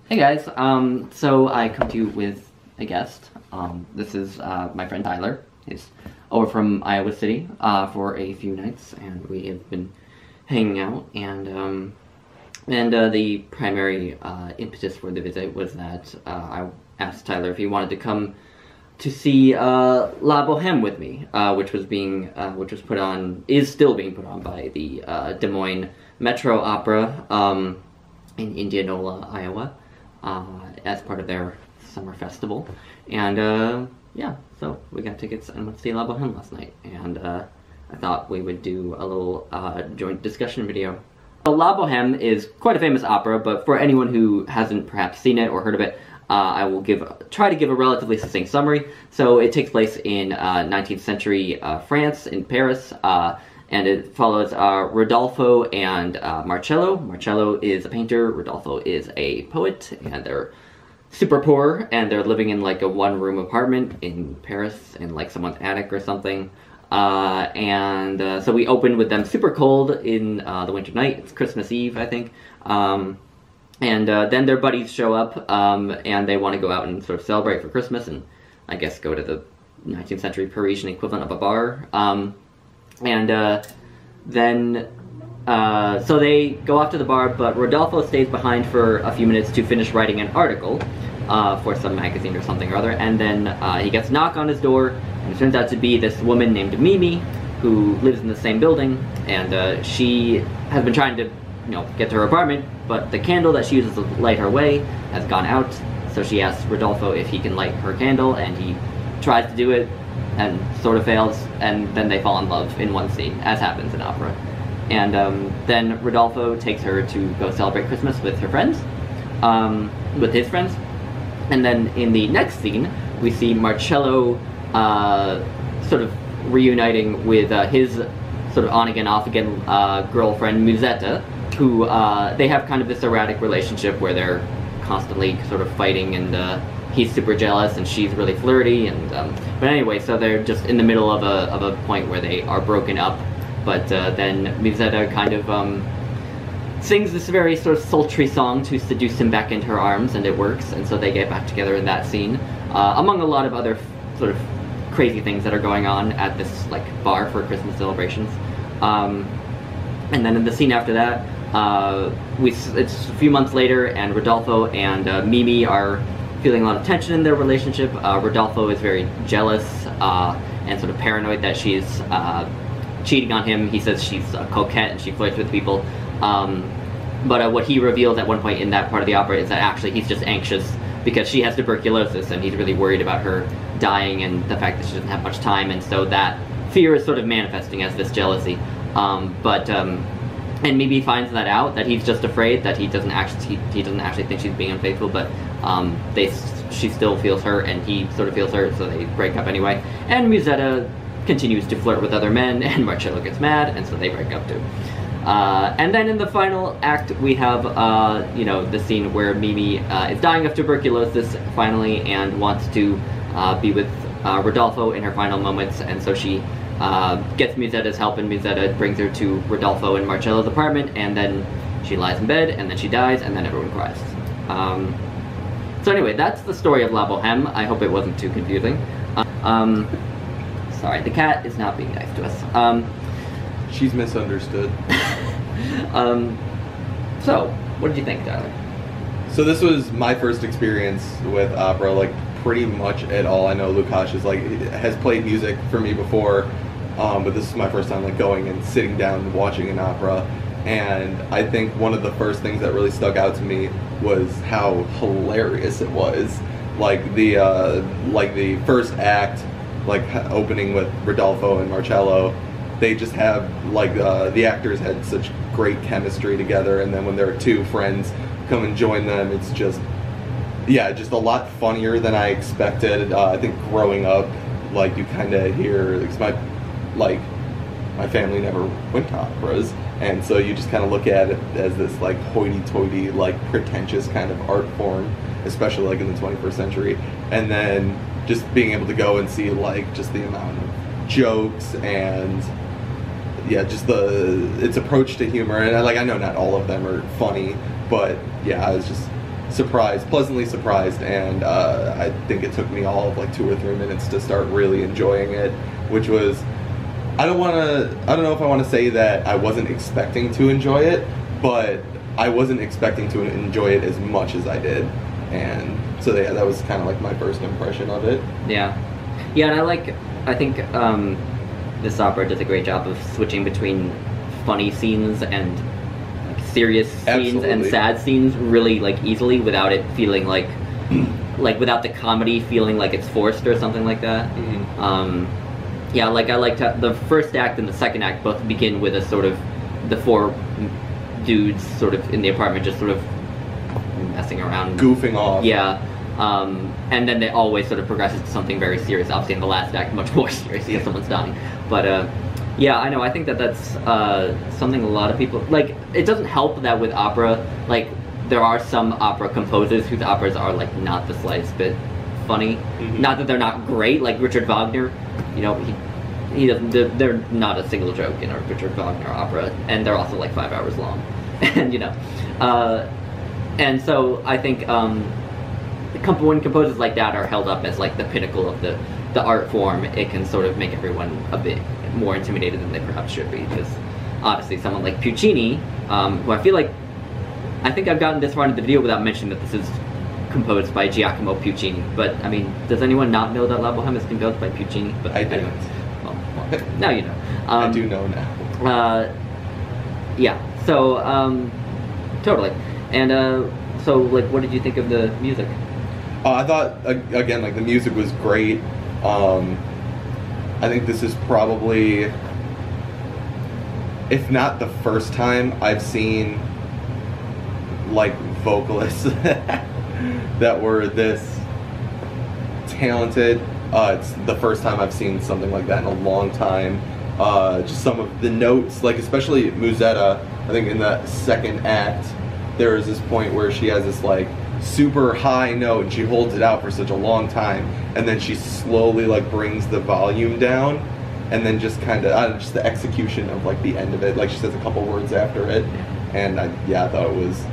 Hey guys, so I come to you with a guest. This is my friend Tyler. He's over from Iowa City for a few nights, and we have been hanging out. And the primary impetus for the visit was that I asked Tyler if he wanted to come to see La Bohème with me, which was still being put on by the Des Moines Metro Opera in Indianola, Iowa. As part of their summer festival. And yeah, so we got tickets and went to see La Bohème last night, and I thought we would do a little joint discussion video. So La Bohème is quite a famous opera, but for anyone who hasn't perhaps seen it or heard of it, I will try to give a relatively succinct summary. So it takes place in 19th century France, in Paris, and it follows Rodolfo and Marcello. Marcello is a painter, Rodolfo is a poet, and they're super poor, and they're living in like a one-room apartment in Paris in like someone's attic or something. So we open with them super cold in the winter night. It's Christmas Eve, I think. Then their buddies show up, and they want to go out and sort of celebrate for Christmas, and I guess go to the 19th century Parisian equivalent of a bar. So they go off to the bar, but Rodolfo stays behind for a few minutes to finish writing an article for some magazine or something or other, and then he gets a knock on his door, and it turns out to be this woman named Mimi, who lives in the same building, and she has been trying to, get to her apartment, but the candle that she uses to light her way has gone out, so she asks Rodolfo if he can light her candle, and he tries to do it, and sort of fails, and then they fall in love in one scene, as happens in opera. And then Rodolfo takes her to go celebrate Christmas with her friends, with his friends. And then in the next scene, we see Marcello sort of reuniting with his sort of on-again, off-again girlfriend, Musetta, who they have kind of this erratic relationship where they're constantly sort of fighting, and he's super jealous and she's really flirty, and but anyway, so they're just in the middle of a point where they are broken up, but then Musetta kind of sings this very sort of sultry song to seduce him back into her arms, and it works, and so they get back together in that scene, among a lot of other sort of crazy things that are going on at this like bar for Christmas celebrations. And then in the scene after that, it's a few months later, and Rodolfo and Mimi are feeling a lot of tension in their relationship. Rodolfo is very jealous and sort of paranoid that she's cheating on him. He says she's a coquette and she flirts with people. But what he reveals at one point in that part of the opera is that actually he's just anxious because she has tuberculosis, and he's really worried about her dying and the fact that she doesn't have much time, and so that fear is sort of manifesting as this jealousy. And Mimi finds that out, that he's just afraid, that he doesn't actually think she's being unfaithful, but she still feels her, and he sort of feels her, so they break up anyway. And Musetta continues to flirt with other men, and Marcello gets mad, and so they break up too. And then in the final act, we have, the scene where Mimi is dying of tuberculosis finally, and wants to be with Rodolfo in her final moments, and so she gets Musetta's help, and Musetta brings her to Rodolfo and Marcello's apartment, and then she lies in bed, and then she dies, and then everyone cries. So anyway, that's the story of La Bohème. I hope it wasn't too confusing. Sorry, the cat is not being nice to us. She's misunderstood. So, what did you think, Tyler? So this was my first experience with opera, like pretty much at all. I know Lukash has played music for me before, but this is my first time like going and sitting down and watching an opera. And I think one of the first things that really stuck out to me was how hilarious it was. Like the first act, like opening with Rodolfo and Marcello, they just have like the actors had such great chemistry together, and then when their two friends come and join them, it's just a lot funnier than I expected. I think growing up, like you kind of hear, my family never went to operas, and so you just kind of look at it as this like hoity-toity, like pretentious kind of art form, especially like in the 21st century, and then just being able to go and see like just the amount of jokes and just its approach to humor, and I know not all of them are funny, but yeah, pleasantly surprised, and I think it took me all of like 2 or 3 minutes to start really enjoying it, which was, I don't know if I want to say that I wasn't expecting to enjoy it, but I wasn't expecting to enjoy it as much as I did, and so yeah, that was kind of like my first impression of it. Yeah, and I think this opera does a great job of switching between funny scenes and like serious scenes Absolutely. and sad scenes really like easily without it feeling like without the comedy feeling like it's forced or something like that. Yeah, like I liked how the first act and the second act both begin with a sort of the 4 dudes sort of in the apartment just sort of messing around, Goofing off. Yeah. And then it always sort of progresses to something very serious. Obviously, in the last act, much more serious because someone's dying. But yeah, I know. I think that's something a lot of people like. It doesn't help that with opera, like there are some opera composers whose operas are like not the slightest bit funny. Not that they're not great, like Richard Wagner. You know, he doesn't. They're not a single joke in a Richard Wagner opera, and they're also like 5 hours long. And you know, and so I think. When composers like that are held up as like the pinnacle of the art form, it can sort of make everyone a bit more intimidated than they perhaps should be. Because honestly, someone like Puccini, who I think I've gotten this far into the video without mentioning that this is composed by Giacomo Puccini. But I mean, does anyone not know that La Bohème is composed by Puccini? But I didn't. Well, now you know. I do know now. Yeah. So totally. And so like, what did you think of the music? I thought, again, like the music was great. I think this is probably, if not the first time I've seen like vocalists that were this talented. It's the first time I've seen something like that in a long time. Just some of the notes, like especially Musetta, I think in the second act, there is this point where she has this like super high note and she holds it out for such a long time, and then she slowly like brings the volume down, and then just kind of just the execution of like the end of it, like she says a couple words after it, and I thought it was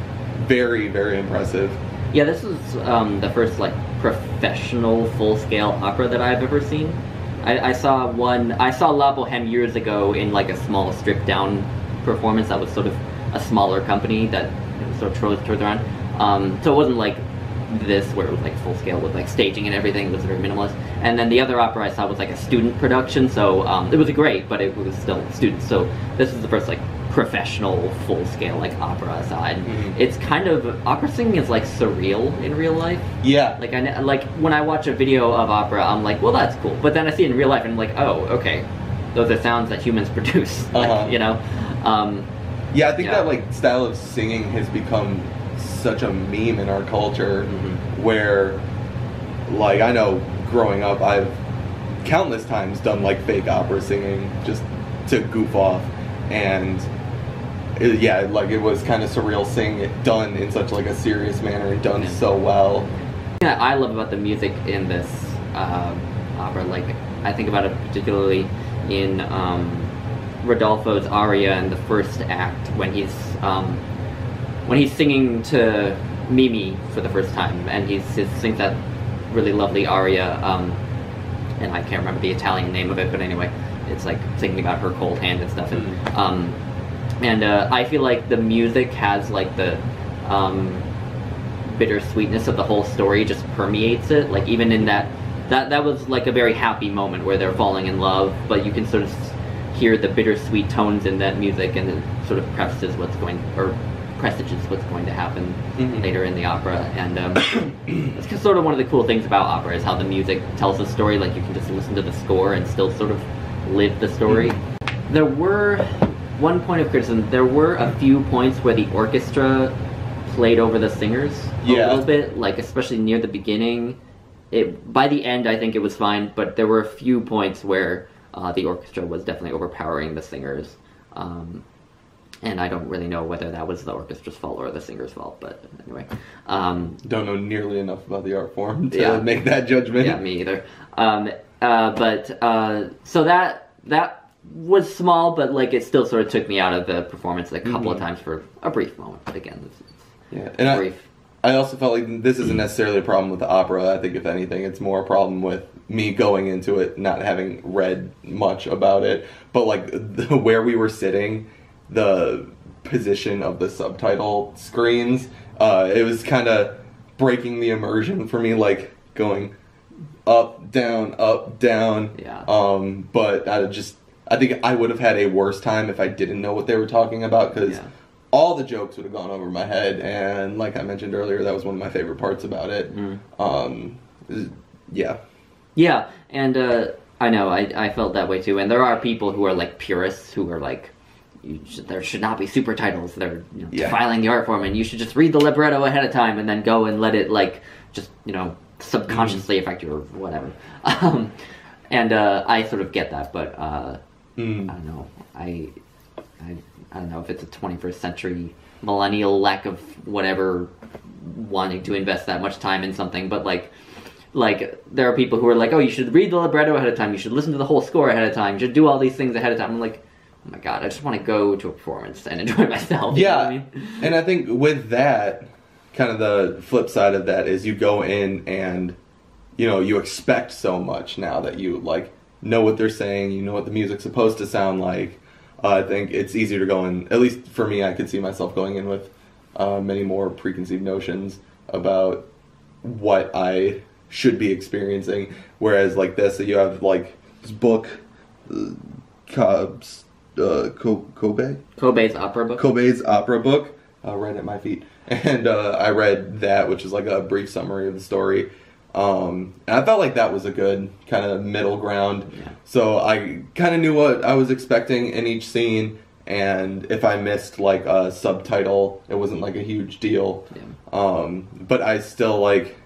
very, very impressive. Yeah, this was the first like professional full-scale opera that I've ever seen. I saw La Bohème years ago in like a small stripped down performance that was sort of a smaller company that sort of toured around. So it wasn't like this where it was like full scale with like staging and everything. It was very minimalist. And then the other opera I saw was like a student production, so it was great, but it was still students. So this is the first like professional full scale like opera I saw. And it's kind of, opera singing is like surreal in real life. Yeah. Like when I watch a video of opera, I'm like, well, that's cool. But then I see it in real life and I'm like, oh, okay, those are sounds that humans produce. Like, you know. Yeah, I think that like style of singing has become such a meme in our culture, where like I know growing up I've countless times done like fake opera singing just to goof off, and it was kind of surreal seeing it done in such like a serious manner and done so well. Yeah, I love about the music in this opera, like I think about it particularly in Rodolfo's aria in the first act when he's singing to Mimi for the first time, and he sings that really lovely aria, and I can't remember the Italian name of it, but anyway, it's like singing about her cold hand and stuff. And I feel like the music has like the bittersweetness of the whole story just permeates it. Like even in that was like a very happy moment where they're falling in love, but you can sort of hear the bittersweet tones in that music, and it sort of presages what's going to happen later in the opera. And it's sort of one of the cool things about opera is how the music tells the story. Like you can just listen to the score and still sort of live the story. There were one point of criticism. There were a few points where the orchestra played over the singers a little bit, like especially near the beginning. By the end, I think it was fine, but there were a few points where the orchestra was definitely overpowering the singers. And I don't really know whether that was the orchestra's fault or the singer's fault, but anyway. Don't know nearly enough about the art form to make that judgment. Yeah, me either. So that was small, but like it still sort of took me out of the performance a couple of times for a brief moment. But again, it's brief. I also felt like this isn't necessarily a problem with the opera. I think if anything, it's more a problem with me going into it not having read much about it. But like where we were sitting, the position of the subtitle screens, it was kind of breaking the immersion for me, like going up, down, up, down. Yeah. But I think I would have had a worse time if I didn't know what they were talking about, because all the jokes would have gone over my head, and like I mentioned earlier, that was one of my favorite parts about it. Yeah. Yeah, and I know, I felt that way too, and there are people who are like purists who are like, there should not be super titles, they're defiling the art form, and you should just read the libretto ahead of time and then go and let it like, just, subconsciously affect you or whatever. And I sort of get that, but I don't know, I don't know if it's a 21st century millennial lack of whatever wanting to invest that much time in something, but like there are people who are like, oh, you should read the libretto ahead of time, you should listen to the whole score ahead of time, you should do all these things ahead of time. I'm like, oh my god, I just want to go to a performance and enjoy myself. Yeah, you know what I mean? And I think with that, kind of the flip side of that is you go in and, you expect so much now that you, like, know what they're saying, you know what the music's supposed to sound like. I think it's easier to go in, at least for me, I could see myself going in with many more preconceived notions about what I should be experiencing. Whereas like this, you have like this book, Kobe's opera book. Kobe's opera book, right at my feet. And I read that, which is like a brief summary of the story. And I felt like that was a good kind of middle ground. Yeah. So I kind of knew what I was expecting in each scene, and if I missed like a subtitle, it wasn't like a huge deal. Yeah. But I still like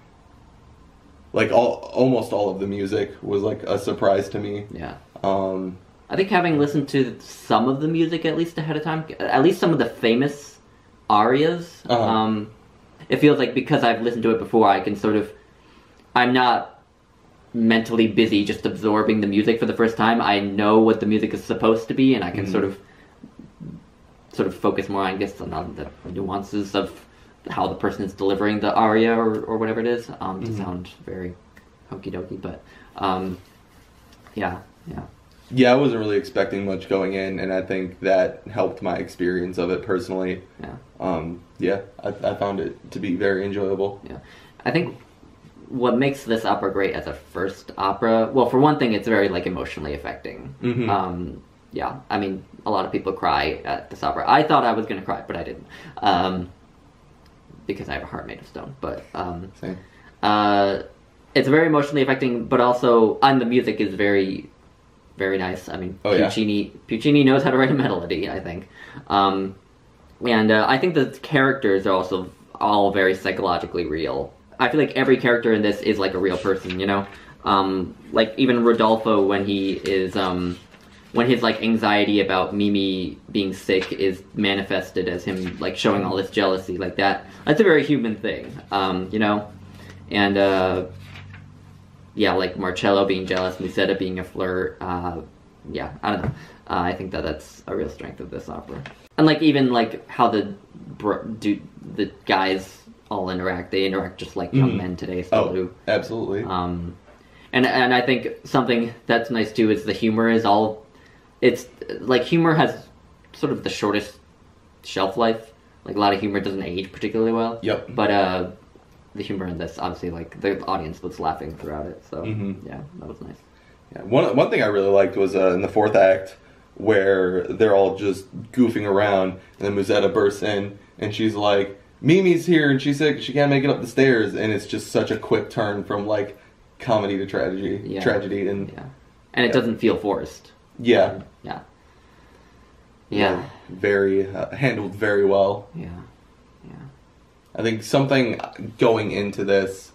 almost all of the music was like a surprise to me. Yeah. I think having listened to some of the music at least ahead of time, at least some of the famous arias, it feels like because I've listened to it before, I can sort of, I'm not mentally busy just absorbing the music for the first time. I know what the music is supposed to be, and I can sort of focus more, I guess, on the nuances of how the person is delivering the aria or whatever it is, to sound very hokey dokey, but yeah. Yeah, I wasn't really expecting much going in, and I think that helped my experience of it personally. Yeah. I found it to be very enjoyable. Yeah. I think what makes this opera great as a first opera, well, for one thing, it's very, like, emotionally affecting. Yeah, I mean, a lot of people cry at this opera. I thought I was going to cry, but I didn't. Because I have a heart made of stone, but... Same. It's very emotionally affecting, but also, and the music is very, very nice. I mean, Puccini knows how to write a melody, I think. And I think the characters are also all very psychologically real. I feel like every character in this is like a real person, like even Rodolfo, when he is, when his like anxiety about Mimi being sick is manifested as him like showing all this jealousy like that. That's a very human thing, and yeah, like Marcello being jealous, Musetta being a flirt. Yeah, I don't know. I think that's a real strength of this opera, and like even like how the guys all interact. They interact just like young men today still do. Absolutely. And I think something that's nice too is the humor is all. It's like humor has sort of the shortest shelf life. Like a lot of humor doesn't age particularly well. Yep. But the humor in this, obviously, like the audience was laughing throughout it. So yeah, that was nice. Yeah. One thing I really liked was in the fourth act where they're all just goofing around, and then Musetta bursts in, and she's like, Mimi's here, and she's sick, she can't make it up the stairs, and it's just such a quick turn from like comedy to tragedy, and it doesn't feel forced. Yeah. Very handled very well. Yeah. I think something going into this,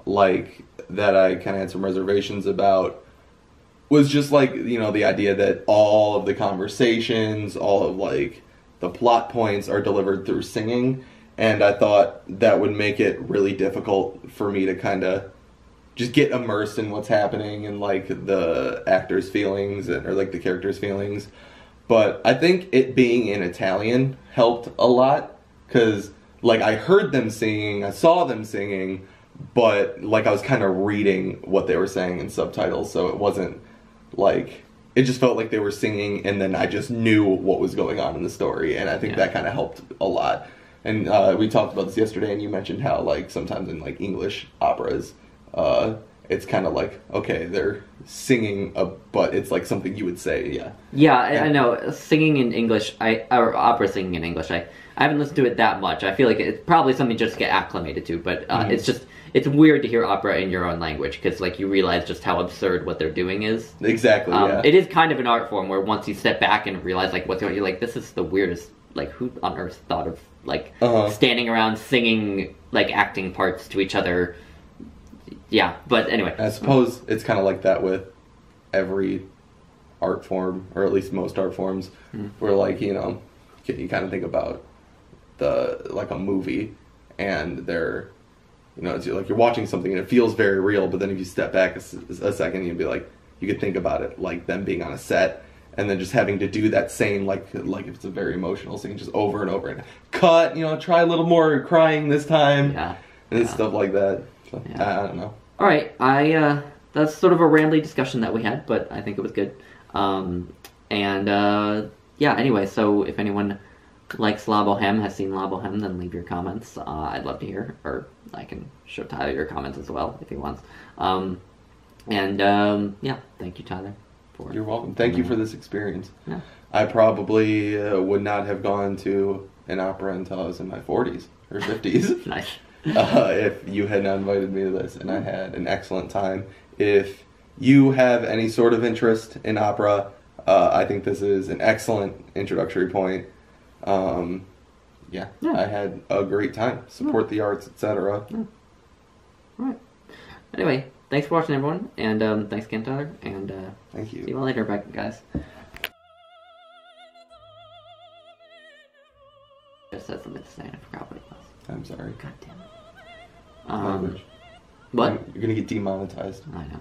like that I kind of had some reservations about, was just like, the idea that all of the conversations, all of like the plot points are delivered through singing. And I thought that would make it really difficult for me to kind of just get immersed in what's happening and like the actors' feelings or like the characters' feelings. But I think it being in Italian helped a lot, because like I heard them singing, I saw them singing, but like I was kind of reading what they were saying in subtitles, so it wasn't like, it just felt like they were singing and then I just knew what was going on in the story, and I think that kind of helped a lot. And we talked about this yesterday, and you mentioned how like sometimes in like English operas, it's kind of like, okay, they're singing, but it's like something you would say, Yeah, I know. Singing in English, or opera singing in English, I haven't listened to it that much. I feel like it's probably something just to get acclimated to, but it's weird to hear opera in your own language, because like you realize just how absurd what they're doing is. Exactly, It is kind of an art form where once you step back and realize like what's going on, you're like, this is the weirdest, like who on earth thought of like standing around singing, like acting parts to each other. Yeah, but anyway. I suppose it's kind of like that with every art form, or at least most art forms, where like, you know, you kind of think about like a movie, and they're, you know, it's like you're watching something and it feels very real, but then if you step back a second, you'd be like, you could think about it like them being on a set, and then just having to do that same, like if it's a very emotional scene, just over and over, and cut, you know, try a little more crying this time, and stuff like that. So, I don't know. All right, that's sort of a rambly discussion that we had, but I think it was good. Anyway, so if anyone likes La Bohème, has seen La Bohème, then leave your comments. I'd love to hear, or I can show Tyler your comments as well if he wants. Thank you, Tyler. You're welcome. Thank you for this experience. Yeah. I probably would not have gone to an opera until I was in my 40s or 50s. Nice. If you had not invited me to this, and I had an excellent time. If you have any sort of interest in opera, I think this is an excellent introductory point. I had a great time. Support the arts, etc. All right. Anyway, thanks for watching, everyone, and thanks again, Tyler, and thank you. See you all later, guys. Just said something to say, and I forgot what it was. I'm sorry. God damn it. Language. What? You're gonna get demonetized. I know.